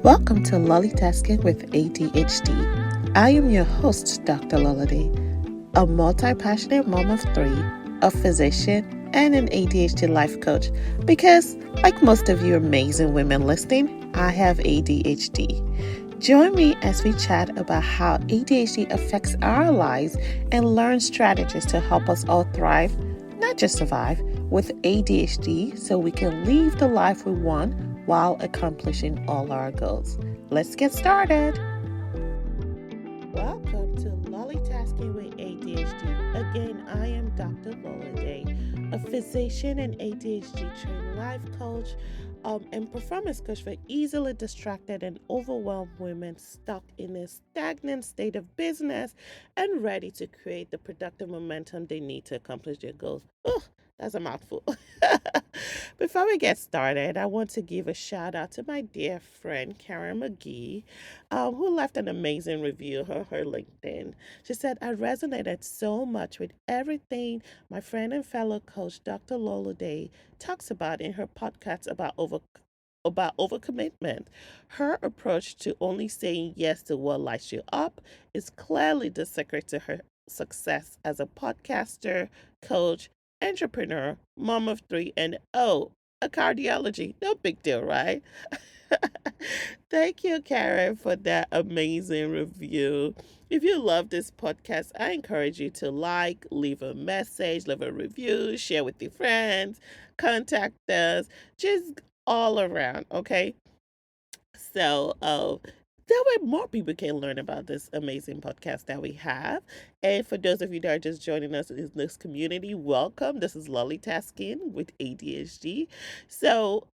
Welcome to Lollytasking with ADHD. I am your host, Dr. Lolliday, a multi-passionate mom of three, a physician, and an ADHD life coach because, like most of you amazing women listening, I have ADHD. Join me as we chat about how ADHD affects our lives and learn strategies to help us all thrive, not just survive, with ADHD so we can live the life we want while accomplishing all our goals. Let's get started. Welcome to Lollytasking with ADHD. Again, I am Dr. Lolliday, a physician and ADHD trained life coach and performance coach for easily distracted and overwhelmed women stuck in a stagnant state of business and ready to create the productive momentum they need to accomplish their goals. Ugh, that's a mouthful. Before we get started, I want to give a shout out to my dear friend Karen McGee, who left an amazing review on her LinkedIn. She said, I resonated so much with everything my friend and fellow coach Dr. Lola Day talks about in her podcast about overcommitment. Her approach to only saying yes to what lights you up is clearly the secret to her success as a podcaster, coach, entrepreneur, mom of three, and a cardiology. No big deal, right? Thank you, Karen, for that amazing review. If you love this podcast, I encourage you to leave a message, leave a review, share with your friends, contact us, just all around, okay? So, that way more people can learn about this amazing podcast that we have. And for those of you that are just joining us in this community, welcome. This is Lolly Tasking with ADHD. So,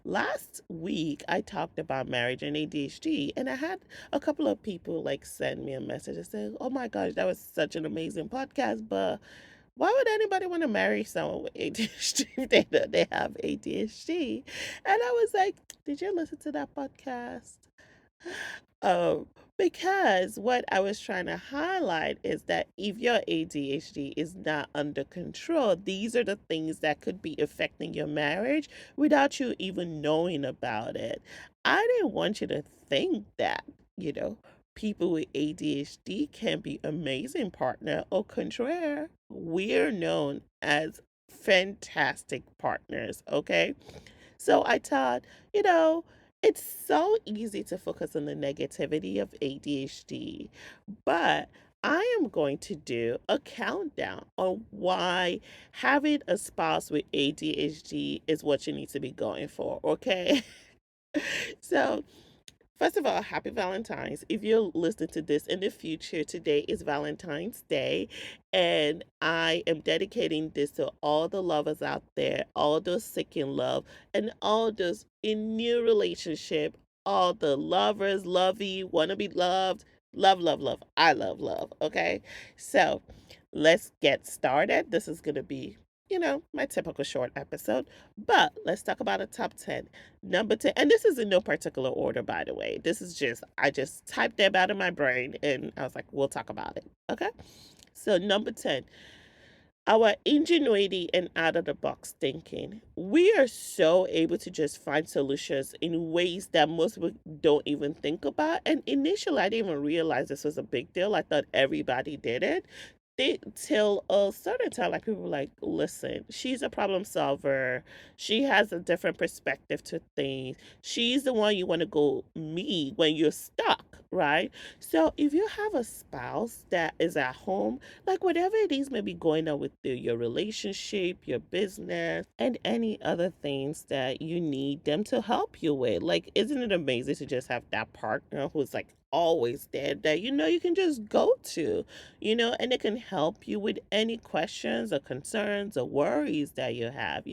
last week I talked about marriage and ADHD, and I had a couple of people like send me a message and say, "Oh my gosh, that was such an amazing podcast, but why would anybody want to marry someone with ADHD if they know they have ADHD?" And I was like, did you listen to that podcast? Um, because what I was trying to highlight is that if your ADHD is not under control, these are the things that could be affecting your marriage without you even knowing about it. I didn't want you to think that, you know, people with ADHD can be amazing partner or contraire. We're known as fantastic partners, okay? So I thought, you know, it's so easy to focus on the negativity of ADHD, but I am going to do a countdown on why having a spouse with ADHD is what you need to be going for, okay? So, first of all, happy Valentine's. If you're listening to this in the future, today is Valentine's Day, and I am dedicating this to all the lovers out there, all those seeking love, and all those in new relationship, all the lovers, lovey, wanna be loved, love, love, love. I love love, okay? So let's get started. This is gonna be my typical short episode, but let's talk about a top 10. Number 10, and this is in no particular order, by the way. This is I just typed them out of my brain and I was like, we'll talk about it. Okay. So, number 10, our ingenuity and out of the box thinking. We are so able to just find solutions in ways that most people don't even think about. And initially, I didn't even realize this was a big deal. I thought everybody did it. Till a certain time, like people were like, listen, she's a problem solver. She has a different perspective to things. She's the one you want to go meet when you're stuck, right? So if you have a spouse that is at home, like whatever it is may be going on with your relationship, your business, and any other things that you need them to help you with. Like, isn't it amazing to just have that partner who's like always there that you can just go to, and it can help you with any questions or concerns or worries that you have.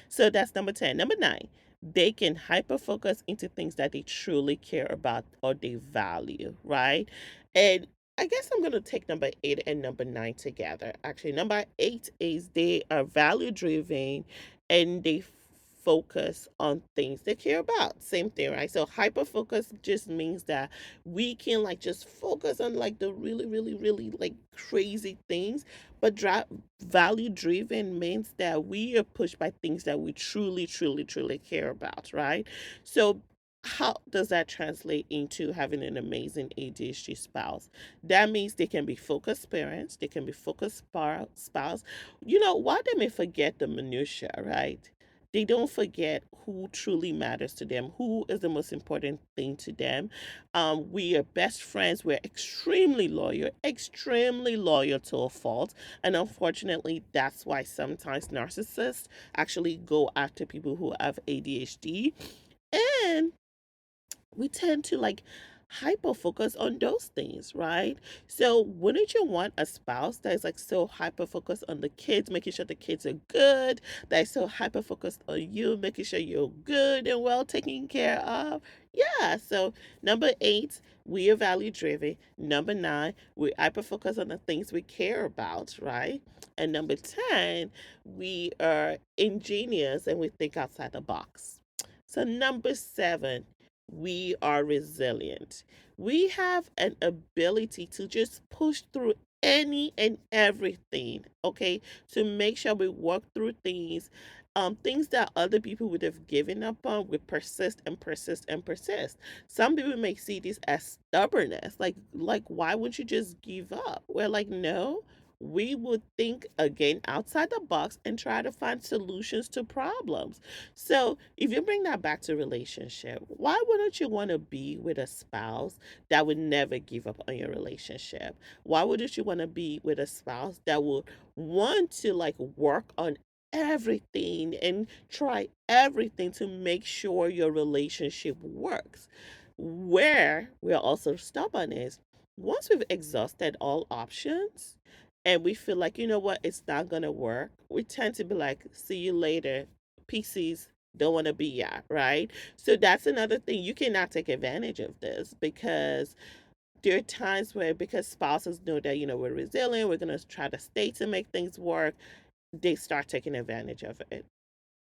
So that's number 10. Number 9, they can hyper focus into things that they truly care about or they value, right? And I guess I'm going to take number 8 and number 9 together. Actually, number 8 is they are value driven and they focus on things they care about. Same thing, right? So hyper focus just means that we can like just focus on like the really, really, really like crazy things, but value driven means that we are pushed by things that we truly, truly, truly care about, right? So how does that translate into having an amazing ADHD spouse? That means they can be focused parents, they can be focused spouse. While they may forget the minutia, right? They don't forget who truly matters to them, who is the most important thing to them. We are best friends. We're extremely loyal to a fault. And unfortunately, that's why sometimes narcissists actually go after people who have ADHD. And we tend to like hyper focus on those things, right? So wouldn't you want a spouse that is like so hyper focused on the kids, making sure the kids are good, that is so hyper focused on you, making sure you're good and well taken care of? Yeah. So number 8, we are value driven. Number 9, we hyper focus on the things we care about, right? And number 10, we are ingenious and we think outside the box. So number 7, we are resilient. We have an ability to just push through any and everything, okay, to make sure we work through things that other people would have given up on. We persist and persist and persist. Some people may see this as stubbornness, like why wouldn't you just give up? We're like, no, we would think again outside the box and try to find solutions to problems. So if you bring that back to relationship, why wouldn't you want to be with a spouse that would never give up on your relationship? Why wouldn't you want to be with a spouse that will want to like work on everything and try everything to make sure your relationship works? Where we're also stubborn is once we've exhausted all options and we feel like, you know what, it's not going to work, we tend to be like, see you later, PCs, don't want to be ya, right? So that's another thing. You cannot take advantage of this because there are times where, because spouses know that, we're resilient, we're going to try to stay to make things work, they start taking advantage of it.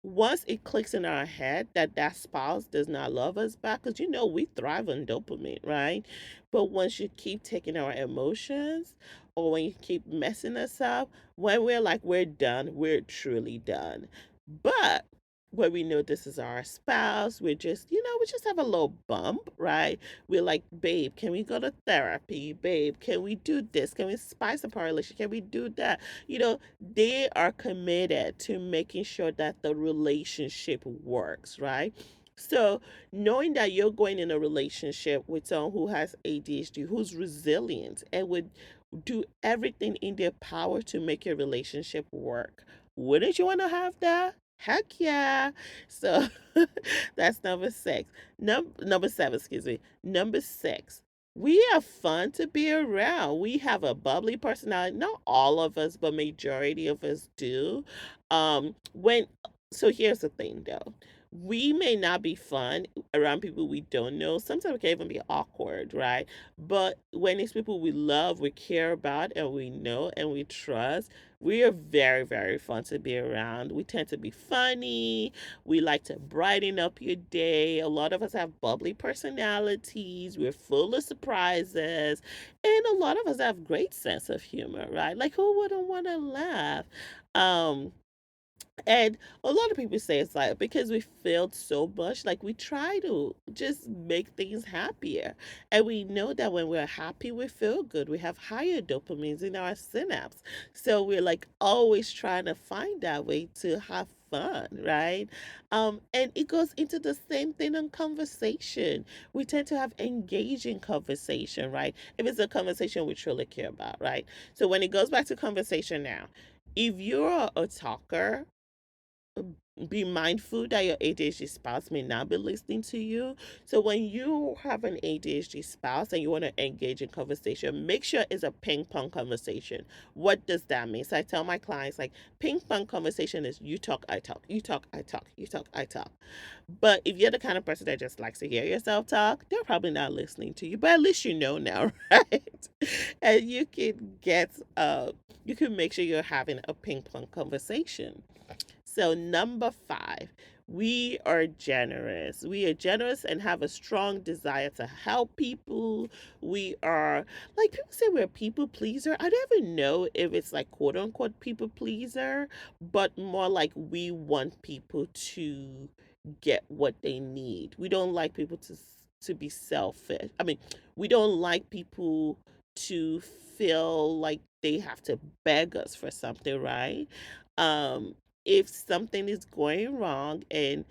Once it clicks in our head that that spouse does not love us back, because we thrive on dopamine, right? But once you keep taking our emotions, or when you keep messing us up, when we're like we're done, we're truly done. But when we know this is our spouse, we just have a little bump, right? We're like, babe, can we go to therapy? Babe, can we do this? Can we spice up our relationship? Can we do that? They are committed to making sure that the relationship works, right? So, knowing that you're going in a relationship with someone who has ADHD, who's resilient, and would do everything in their power to make your relationship work, wouldn't you want to have that? Heck yeah. So, that's number 6. Number 7, excuse me. Number 6, we are fun to be around. We have a bubbly personality. Not all of us, but majority of us do. When So here's the thing though. We may not be fun around people we don't know. Sometimes we can even be awkward, right? But when it's people we love, we care about, and we know and we trust, we are very, very fun to be around. We tend to be funny. We like to brighten up your day. A lot of us have bubbly personalities. We're full of surprises. And a lot of us have great sense of humor, right? Like who wouldn't want to laugh? Um and a lot of people say it's like because we failed so much, like we try to just make things happier. And we know that when we're happy, we feel good. We have higher dopamines in our synapse. So we're like always trying to find that way to have fun, right? And it goes into the same thing on conversation. We tend to have engaging conversation, right? If it's a conversation we truly care about, right? So when it goes back to conversation now, if you're a talker, be mindful that your ADHD spouse may not be listening to you. So when you have an ADHD spouse and you want to engage in conversation, make sure it's a ping pong conversation. What does that mean? So I tell my clients like ping pong conversation is you talk, I talk, you talk, I talk, you talk, I talk. But if you're the kind of person that just likes to hear yourself talk, they're probably not listening to you. But at least you know now, right? And you can make sure you're having a ping pong conversation. So, number 5, we are generous. We are generous and have a strong desire to help people. We are, like, people say we're a people pleaser. I don't even know if it's like quote unquote people pleaser, but more like we want people to get what they need. We don't like people to be selfish. I mean, we don't like people to feel like they have to beg us for something, right? Um, if something is going wrong and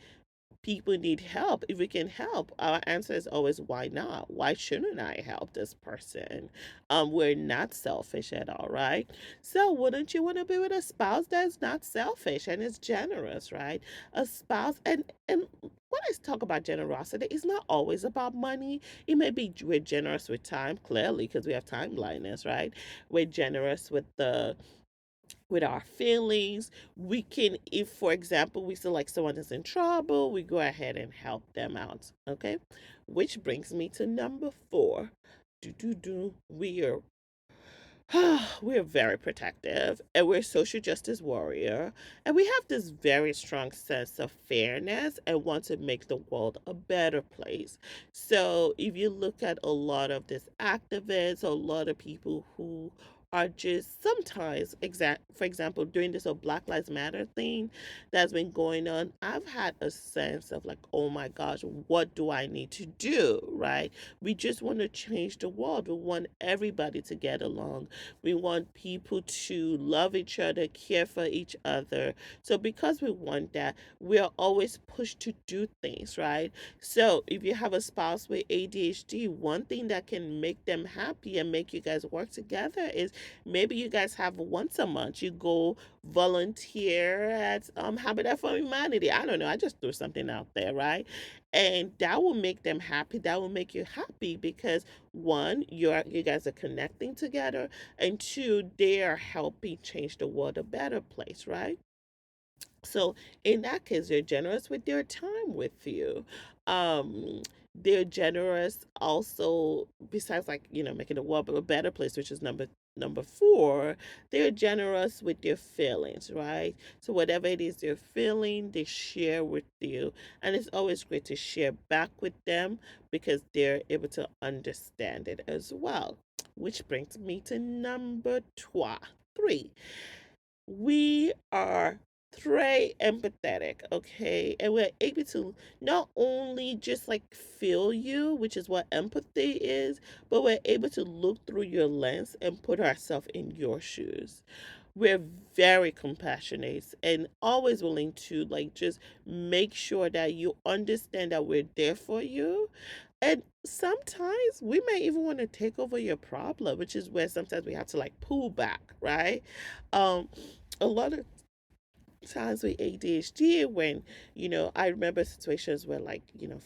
people need help, if we can help, our answer is always why not? Why shouldn't I help this person? We're not selfish at all, right? So wouldn't you want to be with a spouse that's not selfish and is generous, right? A spouse, and when I talk about generosity, it's not always about money. It may be we're generous with time, clearly, because we have time blindness, right? We're generous with our feelings. We can, if for example we feel like someone is in trouble, we go ahead and help them out. Okay, which brings me to number four. We are we're very protective, and we're social justice warrior, and we have this very strong sense of fairness and want to make the world a better place. So if you look at a lot of these activists, a lot of people who are just sometimes for example during this whole Black Lives Matter thing that's been going on, I've had a sense of like, oh my gosh, what do I need to do, right? We just want to change the world. We want everybody to get along. We want people to love each other, care for each other. So because we want that, we are always pushed to do things, right? So if you have a spouse with ADHD, one thing that can make them happy and make you guys work together is maybe you guys have once a month you go volunteer at Habitat for Humanity. I don't know. I just threw something out there, right? And that will make them happy. That will make you happy because one, you guys are connecting together, and two, they are helping change the world a better place, right? So in that case, they're generous with their time with you. Um, they're generous also besides like making the world a better place, which is number four. They're generous with their feelings, right? So whatever it is they're feeling, they share with you, and it's always great to share back with them because they're able to understand it as well. Which brings me to number three, we are very empathetic, okay? And we're able to not only just like feel you, which is what empathy is, but we're able to look through your lens and put ourselves in your shoes. We're very compassionate and always willing to like just make sure that you understand that we're there for you. And sometimes we may even want to take over your problem, which is where sometimes we have to like pull back, right? Um, a lot of times with ADHD, when I remember situations where like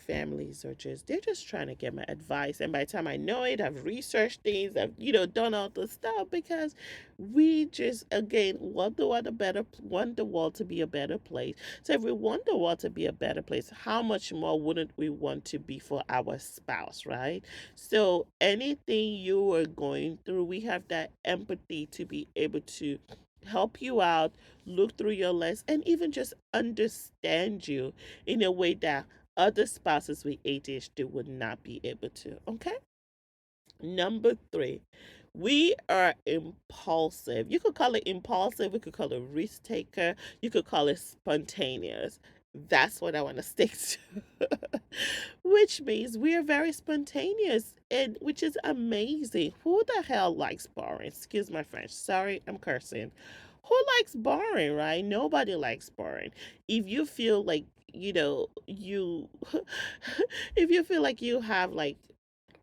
families are they're just trying to get my advice, and by the time I know it, I've researched things, I've done all the stuff because we just again want the world to be a better place. So if we want the world to be a better place, how much more wouldn't we want to be for our spouse, right? So anything you are going through, we have that empathy to be able to help you out, look through your lens, and even just understand you in a way that other spouses with ADHD would not be able to. Okay? Number three, we are impulsive. You could call it impulsive, we could call it risk taker, you could call it spontaneous. That's what I want to stick to. Which means we are very spontaneous, and which is amazing. Who the hell likes boring? Excuse my French. Sorry, I'm cursing. Who likes boring, right? Nobody likes boring. If you feel like, you if you feel like you have like,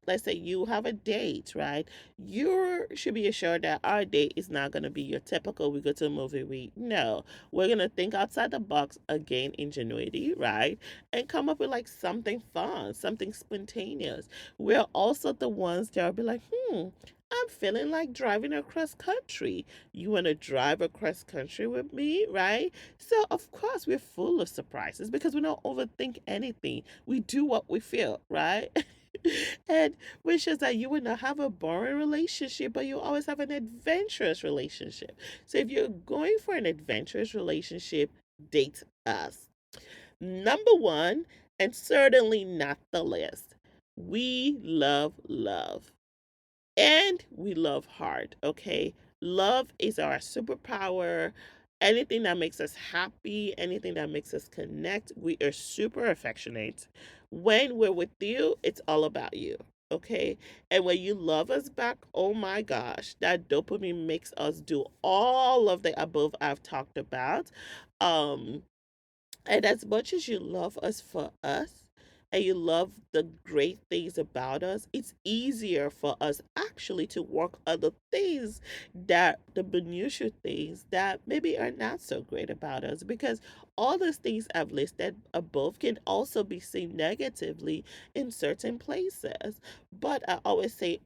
let's say you have a date, right? You should be assured that our date is not going to be your typical we go to a movie, no, we're going to think outside the box, again, ingenuity, right? And come up with like something fun, something spontaneous. We're also the ones that will be like, I'm feeling like driving across country. You want to drive across country with me, right? So, of course, we're full of surprises because we don't overthink anything. We do what we feel, right? And which is that you would not have a boring relationship, but you always have an adventurous relationship. So, if you're going for an adventurous relationship, date us. Number one, and certainly not the least, we love love. And we love hard, okay? Love is our superpower. Anything that makes us happy, anything that makes us connect, we are super affectionate. When we're with you, it's all about you. Okay. And when you love us back, oh my gosh, that dopamine makes us do all of the above I've talked about. Um, and as much as you love us for us, and you love the great things about us, it's easier for us actually to work on the things, that the minutiae things that maybe are not so great about us, because all those things I've listed above can also be seen negatively in certain places. But I always say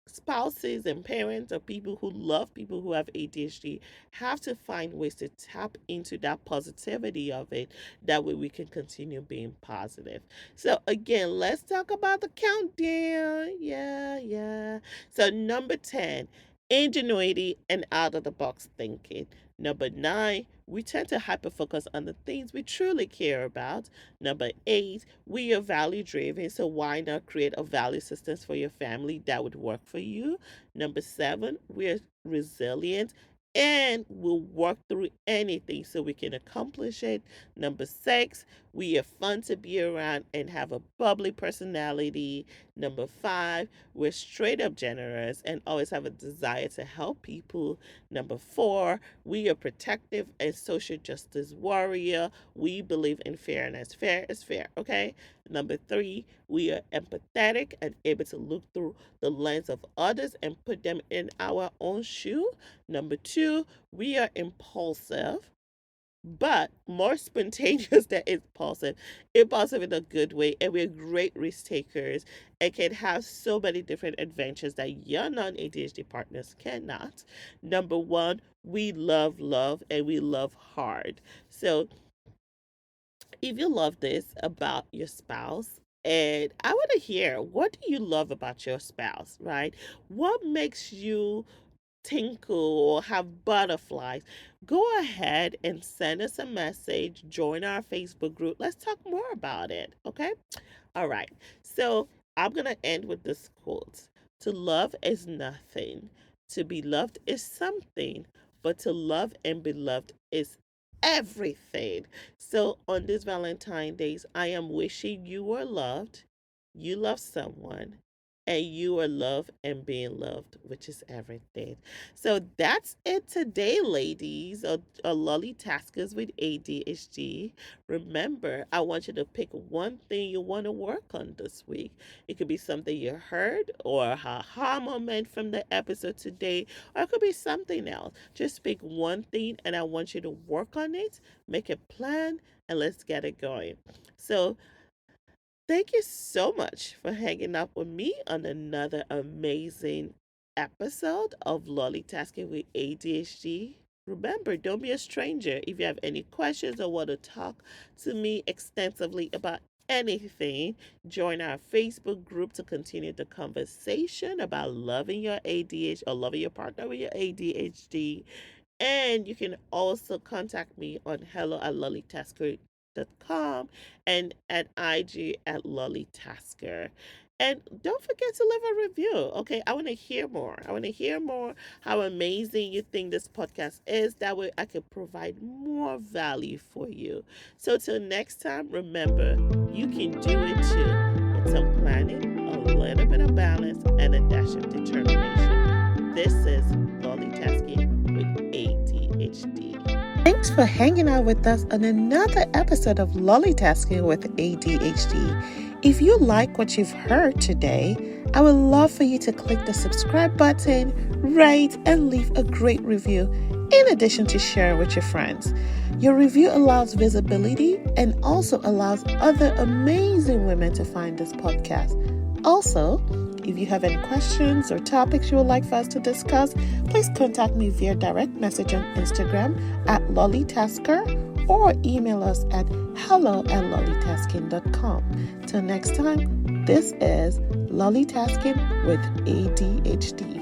spouses and parents or people who love people who have ADHD have to find ways to tap into that positivity of it. That way we can continue being positive. So, again, let's talk about the countdown. Yeah, yeah. So, number 10, ingenuity and out of the box thinking. Number 9, we tend to hyperfocus on the things we truly care about. Number 8, we are value driven, so why not create a value system for your family that would work for you? Number 7, we're resilient and we'll work through anything so we can accomplish it. Number 6, we are fun to be around and have a bubbly personality. Number 5, we're straight up generous and always have a desire to help people. Number 4, we are protective and social justice warrior. We believe in fairness. Fair is fair, okay? Number 3, we are empathetic and able to look through the lens of others and put them in our own shoe. Number 2, we are impulsive, but more spontaneous than impulsive. Impulsive in a good way, and we're great risk takers and can have so many different adventures that your non ADHD partners cannot. Number 1, we love, and we love hard. So if you love this about your spouse, and I want to hear, what do you love about your spouse, right? What makes you tinkle or have butterflies? Go ahead and send us a message, join our Facebook group. Let's talk more about it, okay? All right. So I'm going to end with this quote: to love is nothing, to be loved is something, but to love and be loved is everything. So on this Valentine's Days, I am wishing you were loved, you love someone, and you are loved and being loved, which is everything. So that's it today, ladies, or lolly taskers with ADHD. Remember, I want you to pick one thing you want to work on this week. It could be something you heard or a aha moment from the episode today, or it could be something else. Just pick one thing and I want you to work on it, make a plan, and let's get it going. So, thank you so much for hanging out with me on another amazing episode of Lolly Tasking with ADHD. Remember, don't be a stranger. If you have any questions or want to talk to me extensively about anything, join our Facebook group to continue the conversation about loving your ADHD or loving your partner with your ADHD. And you can also contact me on hello@lollytasker.com and at IG at lollytasker. And don't forget to leave a review. Okay, I want to hear more. I want to hear more how amazing you think this podcast is. That way I can provide more value for you. So till next time, remember, you can do it too. With some planning, a little bit of balance, and a dash of determination. This is Lolly Tasking with ADHD. Thanks for hanging out with us on another episode of Lolly Tasking with ADHD. If you like what you've heard today, I would love for you to click the subscribe button, rate, and leave a great review, in addition to sharing with your friends. Your review allows visibility and also allows other amazing women to find this podcast. Also, if you have any questions or topics you would like for us to discuss, please contact me via direct message on Instagram at lollytasker or email us at hello@lollytasking.com. Till next time, this is Lolly Tasking with ADHD.